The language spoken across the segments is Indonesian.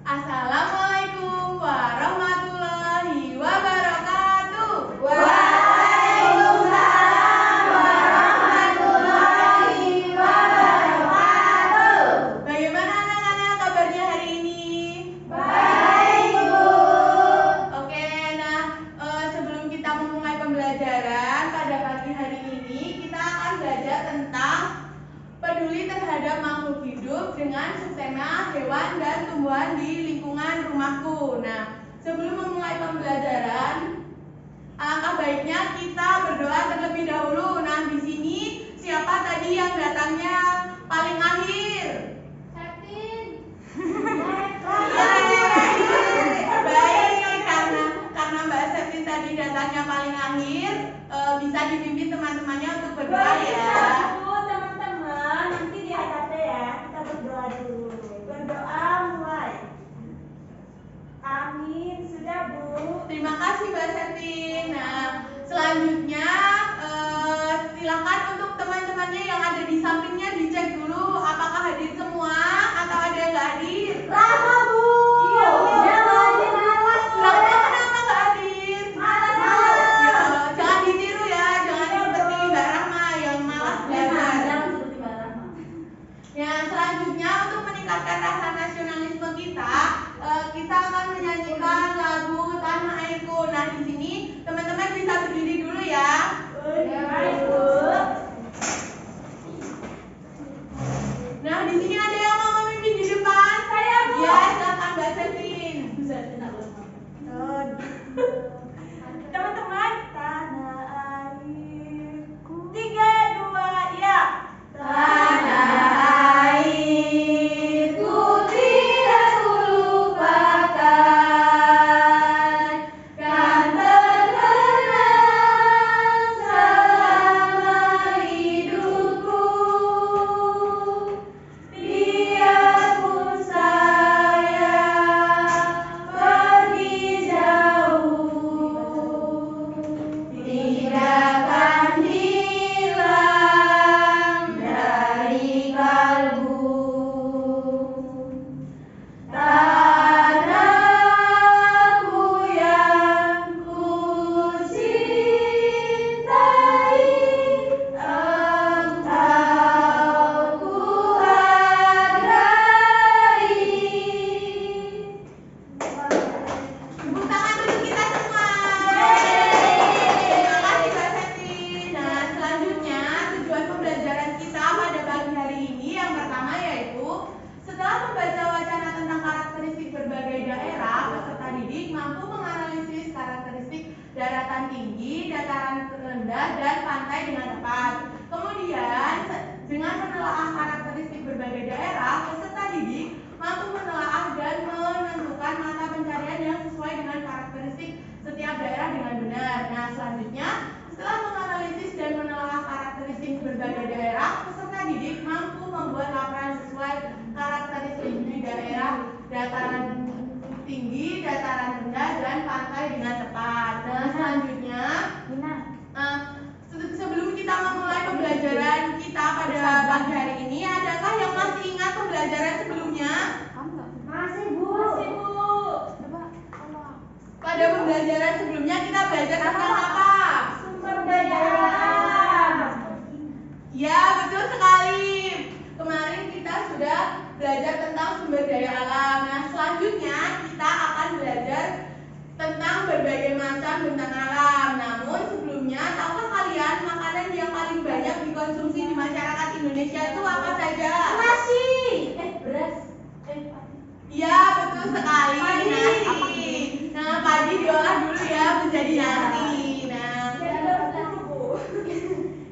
Assalamualaikum warahmatullahi wabarakatuh. Waalaikumsalam warahmatullahi wabarakatuh. Bagaimana anak-anak kabarnya hari ini? Baik, Bu. Oke, sebelum kita memulai pembelajaran pada pagi hari ini, kita akan belajar tentang peduli terhadap makhluk hidup dengan subtema hewan dan tumbuhan di lingkungan rumahku. Nah, sebelum memulai pembelajaran, alangkah baiknya kita berdoa terlebih dahulu. Nah, di sini siapa tadi yang datangnya paling akhir? Septin. Baik, karena Mbak Septin tadi datangnya paling akhir, bisa dipimpin teman-temannya untuk berdoa ya. Teman-teman, nanti di atasnya ya, kita berdoa dulu. Berdoa mulai. Amin, sudah Bu. Terima kasih Mbak Septin. Nah, selanjutnya silakan untuk teman-temannya yang ada di sampingnya dicek dulu apakah hadir semua atau ada yang nggak hadir. Rahma, Bu. Iya, Dia lagi malas. Rahma kenapa nggak hadir? Malas. Ya, jangan ditiru ya, jangan seperti Mbak Rahma yang malas belajar. Jangan seperti Mbak Rahma. Ya, selanjutnya untuk meningkatkan rasa nasionalisme kita, kita akan menyanyikan lagu Tanah Airku. Nah, di sini teman-teman bisa berdiri dulu ya. Baik, Bu. Nah, di sini ada yang mau memimpin di depan? Saya, Bu. Ya, silakan Mbak Septin. Teman-teman, tanah airku. 3, 2, ya. Tanah airku tidak kulupakan, kan terkenang selama hidupku. Biarpun saya pergi jauh, tidak akan hilang dari kalbu. Tanahku yang ku cintai, engkau ku hargai. Tepuk tangan untuk kita semua. Terima kasih Mbak Septin. Nah, selanjutnya tujuan pembelajaran kita pada pagi hari ini yang pertama yaitu setelah membaca wacana tentang karakteristik berbagai daerah, peserta didik mampu menganalisis karakteristik daratan tinggi, dataran rendah, dan pantai dengan tepat. Kemudian, dengan menelaah karakteristik berbagai daerah, peserta didik mampu menelaah dan menentukan mata pencarian yang sesuai dengan karakteristik setiap daerah dengan benar. Nah, selanjutnya, setelah menganalisis dan menelaah karakteristik berbagai daerah, peserta didik mampu membuat laporan sesuai karakteristik di daerah dataran tinggi, dataran rendah, dan pantai dengan tepat. Nah, selanjutnya, sebelum kita memulai pembelajaran kita pada pagi hari ini, adakah yang masih ingat pembelajaran sebelumnya? Masih, Bu. Pada pembelajaran sebelumnya kita belajar tentang apa? Sumber daya alam. Ya, betul sekali. Kemarin kita sudah belajar tentang sumber daya alam. Nah, selanjutnya kita akan belajar tentang berbagai macam bentang alam. Namun sebelumnya, tahukah kalian makanan yang paling banyak dikonsumsi di masyarakat Indonesia itu apa saja? Nasi. Beras. Ya, betul sekali. Nasi. Nah, padi diolah dulu ya menjadi nasi. Nah,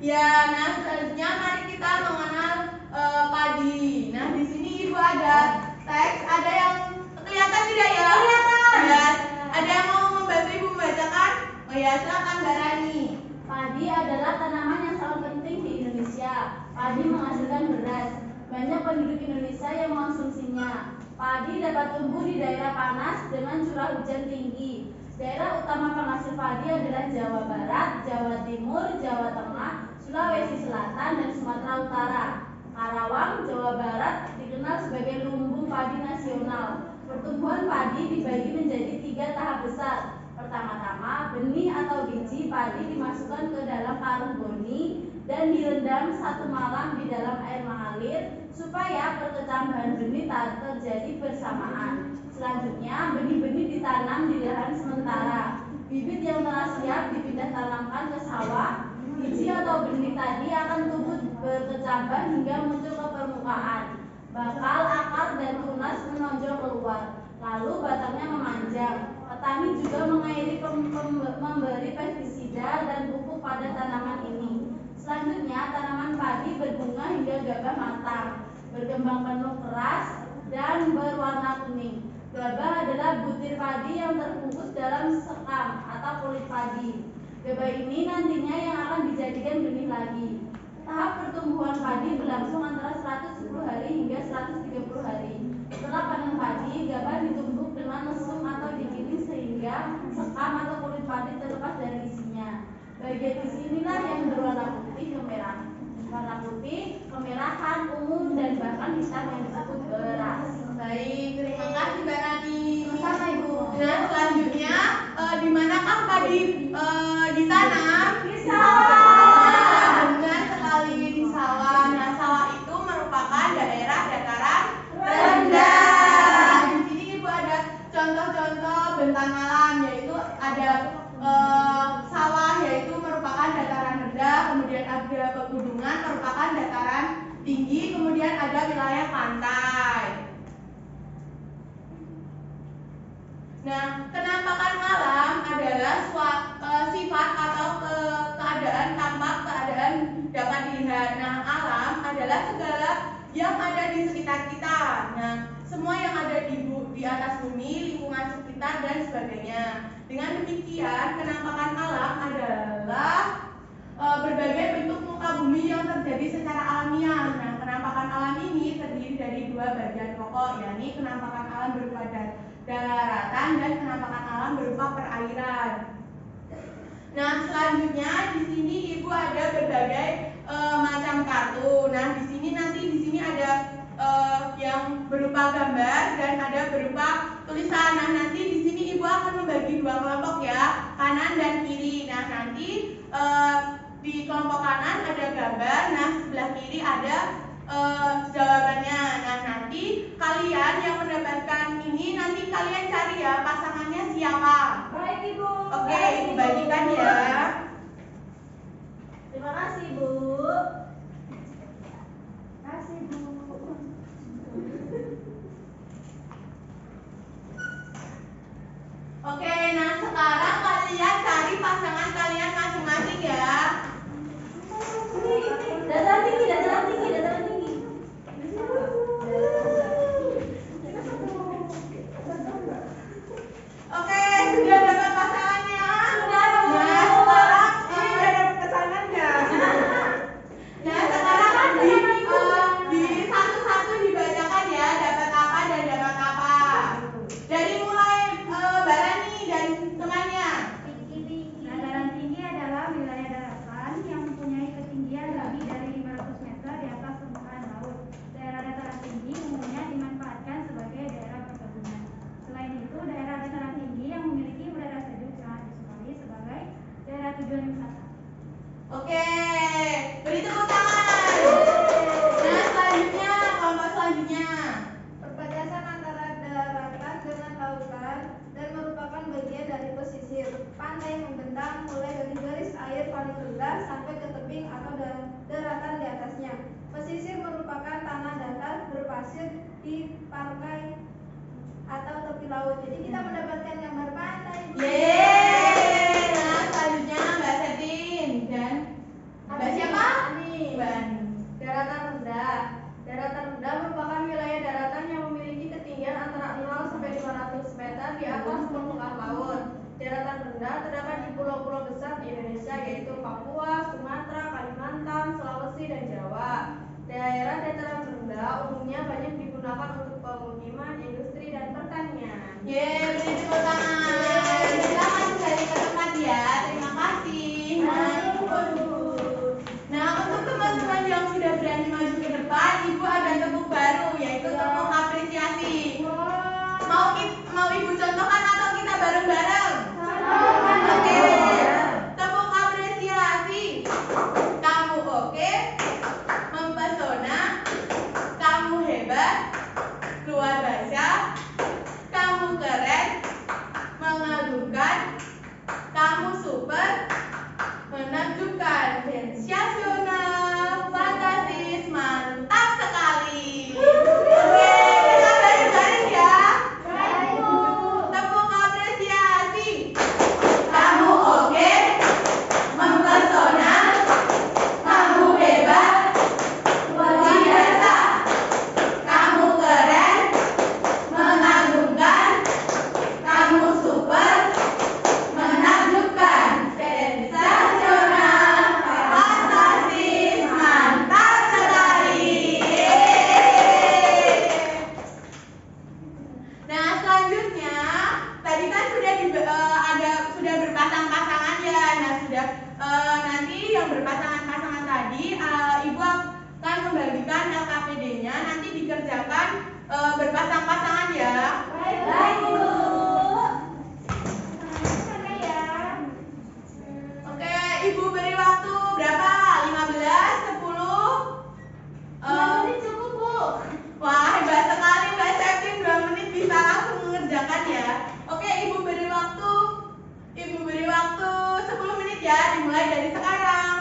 ya, nah selanjutnya mari kita mengenal padi. Nah, di sini Ibu ada teks, ada yang kelihatan tidak ya? Kelihatan. Ya, ada yang mau membantu Ibu membacakan? Oh ya, silakan Mbak Rani. Padi adalah tanaman yang sangat penting di Indonesia. Padi menghasilkan beras. Banyak penduduk Indonesia yang mengonsumsinya. Padi dapat tumbuh di daerah panas dengan curah hujan tinggi. Daerah utama penghasil padi adalah Jawa Barat, Jawa Timur, Jawa Tengah, Sulawesi Selatan, dan Sumatera Utara. Karawang, Jawa Barat dikenal sebagai lumbung padi nasional. Pertumbuhan padi dibagi menjadi 3 tahap besar. Pertama-tama, benih atau biji padi dimasukkan ke dalam karung goni dan direndam 1 malam di dalam air mengalir supaya perkecambahan benih tak terjadi bersamaan. Selanjutnya, benih-benih ditanam di lahan sementara. Bibit yang telah siap dipindah tanamkan ke sawah. Biji atau benih tadi akan tumbuh berkecambah hingga muncul ke permukaan. Bakal, akar, dan tunas menonjol keluar. Lalu batangnya memanjang. Petani juga mengairi memberi pestisida dan pupuk pada tanaman ini. Selanjutnya, tanaman padi berbunga hingga gabah matang, berkembang penuh keras, dan berwarna kuning. Gabah adalah butir padi yang terbungkus dalam sekam atau kulit padi. Gabah ini nantinya yang akan dijadikan benih lagi. Tahap pertumbuhan padi berlangsung antara 110 hari hingga 130 hari. Setelah panen padi, gabah ditumbuk dengan lesung atau digiling sehingga sekam atau kulit padi terlepas dari isinya. Bagian isi inilah yang berwarna putih kemerah. Warna putih, kemerahan, ungu, dan bahkan hitam yang disebut beras. Baik, terima kasih Mbak Nani. Sama Ibu. Nah, selanjutnya di manakah padi ditanam? Di sawah. Benar sekali, di sawah. Nah, sawah itu merupakan daerah dataran rendah. Di sini Ibu ada contoh-contoh bentang alam, yaitu ada sawah, yaitu merupakan dataran rendah, kemudian ada pegunungan merupakan dataran tinggi, kemudian ada wilayah pantai. Nah, kenampakan alam adalah sifat atau keadaan tampak, keadaan dapat dilihat. Nah, alam adalah segala yang ada di sekitar kita. Nah, semua yang ada di atas bumi, lingkungan sekitar, dan sebagainya. Dengan demikian, kenampakan alam adalah berbagai bentuk muka bumi yang terjadi secara alamiah. Nah, kenampakan alam ini terdiri dari 2 bagian pokok, yakni kenampakan alam berupa daratan dan kenampakan alam berupa perairan. Nah, selanjutnya di sini Ibu ada berbagai macam kartu. Nah, di sini ada yang berupa gambar dan ada berupa tulisan. Nah, nanti di sini Ibu akan membagi 2 kelompok ya, kanan dan kiri. Nah, nanti di kelompok kanan ada gambar, nah sebelah kiri ada jawabannya. Nah, nanti kalian yang mendapatkan ini nanti kalian cari ya pasangannya siapa. Baik Ibu. Oke, Ibu bagikan ya. Terima kasih Bu. Terima kasih Bu. Oke, nah sekarang kalian cari pasangan kalian masing-masing ya. Dataran tinggi, dataran tinggi, dataran tinggi. Oke, sudah dapat pasangannya? Sudah, Bu. Nah, sekarang ini sudah dapat pasangannya. Nah, sekarang di satu-satu dibacakan ya, dapat apa dan dapat apa. Dari mulai Mbak Rani dan temannya. Dataran tinggi adalah wilayah daratan yang mempunyai ketinggian lebih dari 500 meter di atas permukaan laut. Daerah dataran tinggi umumnya dimanfaatkan sebagai daerah perkebunan. Selain itu, daerah dataran tinggi yang memiliki udara sejuk sangat disukai sebagai daerah tujuan wisata. Oke, beri tepuk tangan. Nah, selanjutnya, kelompok selanjutnya. Perbatasan antara daratan dengan lautan dan merupakan bagian dari pesisir. Pantai membentang mulai dari garis air paling rendah sampai ke tebing atau daratan di atasnya. Pesisir merupakan tanah datar berpasir di pantai atau tepi laut. Jadi kita mendapatkan gambar pantai. Yeay. Nah, selanjutnya Mbak Setin dan Mbak siapa? Mbak Ani. Daratan rendah. Daratan rendah merupakan wilayah daratan yang memiliki ketinggian antara 0 sampai 500 meter di atas permukaan laut. Daratan rendah terdapat di pulau-pulau besar di Indonesia yaitu Papua, Sumatera, Kalimantan, Sulawesi, dan Jawa. Daerah dataran rendah umumnya banyak digunakan untuk pemukiman, industri, dan pertanian. Yeay, beri tepuk tangan. Silakan kembali ke tempat ya. Terima kasih. Nah, untuk teman-teman yang sudah berani maju ke depan, membagikan LKPD-nya nanti dikerjakan berpasang-pasangan ya. Baik, Ibu. Oke, Ibu beri waktu berapa? 15, 10? 2 menit cukup, Bu. Wah, hebat sekali Mbak Septi, 2 menit bisa langsung mengerjakan ya. Oke, Ibu beri waktu 10 menit ya, dimulai dari sekarang.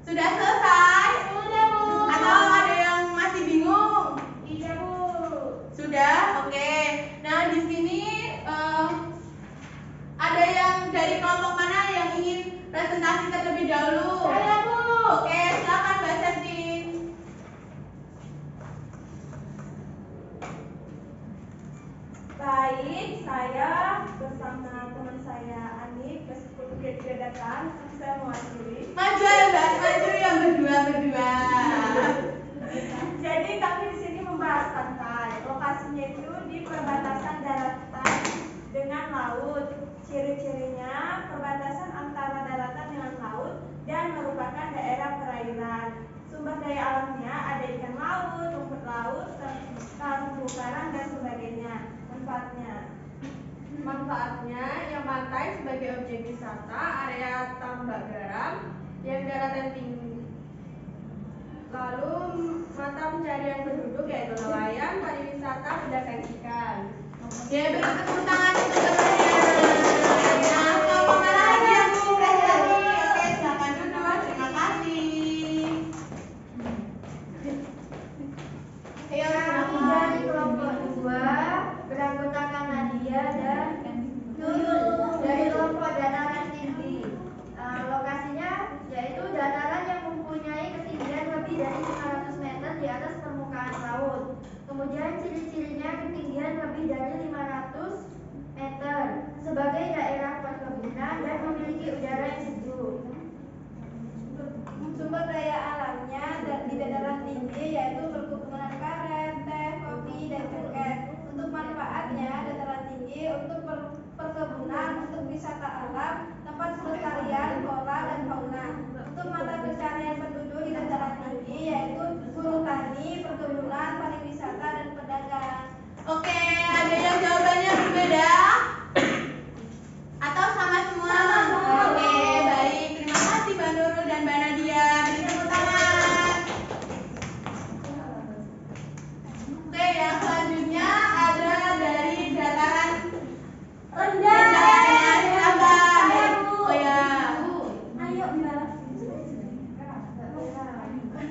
Sudah selesai? Sudah, Bu. Atau ada yang masih bingung? Iya, Bu. Sudah? Oke. Nah, di sini ada yang dari kelompok mana yang ingin presentasi terlebih dahulu? Saya, Bu. Oke, silakan Mbak Septi. Baik, saya bersama teman saya Ani, meskipun beda datang, saya mewakili. Maju ya Mbak, maju yang berdua. Jadi kami di sini membahas pantai. Lokasinya itu di perbatasan daratan dengan laut. Ciri-cirinya perbatasan antara daratan dengan laut dan merupakan daerah perairan. Sumber daya alamnya ada ikan laut, rumput laut, terumbu karang dan sebagainya. Manfaatnya yang pantai sebagai objek wisata, area tambak garam yang daratan tinggi. Lalu mata pencarian penduduk yaitu nelayan, pariwisata, pedagang ikan. Ya, beri tepuk tangan untuk temannya. Nah, kelompok mana lagi yang mau presentasi? Oke, silakan duduk. Terima kasih. Ayo, Kami dari kelompok 2 beranggotakan Nadia dan Nurul dari kelompok dataran tinggi. Lokasinya yaitu dataran yang mempunyai ketinggian lebih dari 500 meter di atas permukaan laut. Kemudian ciri-cirinya ketinggian lebih dari 500 meter sebagai daerah perkebunan dan memiliki udara yang sejuk. Sumber daya alamnya di dataran tinggi yaitu perkebunan karet, teh, kopi, dan cengkeh. Untuk manfaatnya dataran tinggi untuk perkebunan, untuk wisata alam, tempat pelestarian flora dan fauna. Untuk mata pencarian penduduk di dataran tinggi yaitu buruh tani, perkebunan, pariwisata, dan pedagang. Oke, ada yang jawabannya berbeda? Atau sama semua? Oke, baik. Terima kasih Mbak Nurul dan Mbak Nadia. Beri tepuk tangan. Oke, yang selanjutnya ada dari dataran Rendah. silakan. Oh ya. Ayo, Mbak.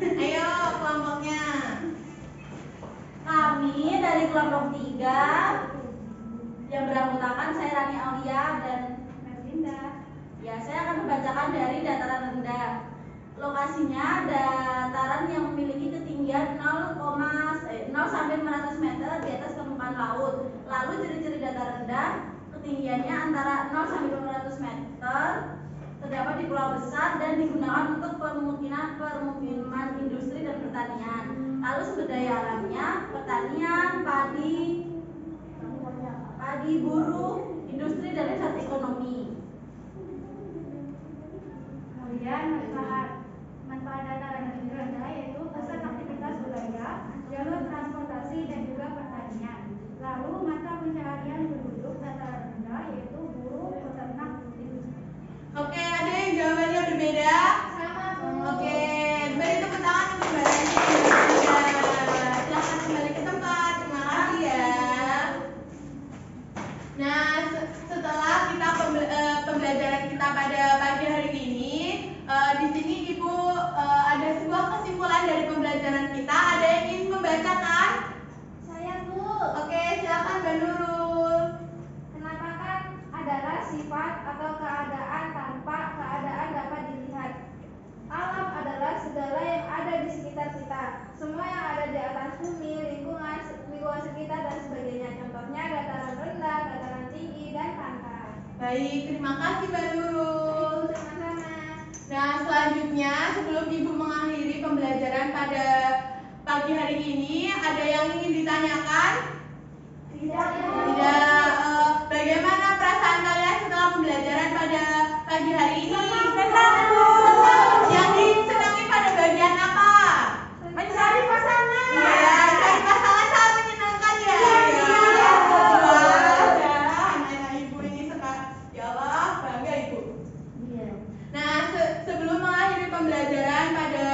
Ayo kelompoknya. Kami dari kelompok 3 yang beranggotakan saya Rani Aulia dan Melinda. Ya, saya akan membacakan dari dataran rendah. Lokasinya dataran yang memiliki ketinggian 0 sampai 500 meter di atas permukaan laut. Lalu ciri-ciri dataran rendah, ketinggiannya antara 0 sampai 500 meter, terdapat di pulau besar dan digunakan untuk permukiman industri dan pertanian. Lalu sumber daya alamnya pertanian, padi, buruh, industri dan pusat ekonomi. Kemudian manfaat dataran rendah yaitu pusat aktivitas budaya, jalur transportasi dan juga pertanian. Lalu mata pencaharian penduduk dataran rendah yaitu buruh, peternak, industri. Oke, ada yang jawabannya berbeda? Sama, Bu. Oke, beri tepuk tangan untuk Mbak Nadia dan Mbak Nadia. Silahkan kembali ke tempat. Terima kasih ya. Nah, setelah kita pembelajaran kita pada pagi hari ini, di sini Ibu ada sebuah kesimpulan dari pembelajaran kita. Ada yang ingin membacakan? Saya, Bu. Oke, silakan Mbak Nurul. Penampakan adalah sifat atau keadaan tanpa keadaan dapat dilihat. Alam adalah segala yang ada di sekitar kita. Semua yang ada di atas bumi, lingkungan sekitar dan sebagainya. Contohnya dataran rendah, dataran tinggi, dan pantai. Baik, terima kasih Mbak Nurul. Sama-sama. Nah, selanjutnya sebelum Ibu mengakhiri pembelajaran pada pagi hari ini, ada yang ingin ditanyakan? Tidak. Bagaimana perasaan kalian setelah pembelajaran pada pagi hari pembelajaran pada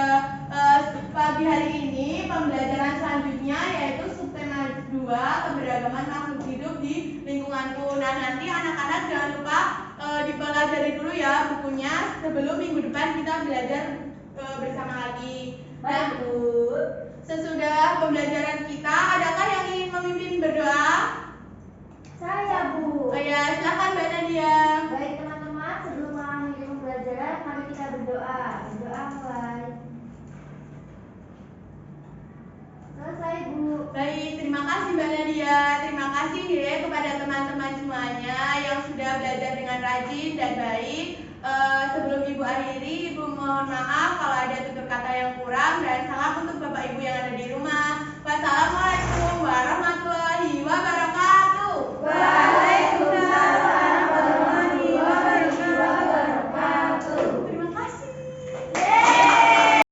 pagi hari ini. Pembelajaran selanjutnya yaitu subtema 2, keberagaman makhluk hidup di lingkunganku. Nah, nanti anak-anak jangan lupa dipelajari dulu ya bukunya sebelum minggu depan kita belajar bersama lagi. Baik, Bu. Sesudah pembelajaran kita, adakah yang ingin memimpin berdoa? Saya, Bu. Oh ya, silakan Mbak Nadia. Baik teman-teman, sebelum mengakhiri pembelajaran, mari kita berdoa. Berdoa mulai. Selesai, Bu. Baik, terima kasih Mbak Nadia. Terima kasih ya kepada teman-teman semuanya yang sudah belajar dengan rajin dan baik. Sebelum Ibu akhiri, Ibu mohon maaf kalau ada tutur kata yang kurang dan salam untuk Bapak Ibu yang ada di rumah. Wassalamualaikum warahmatullahi wabarakatuh.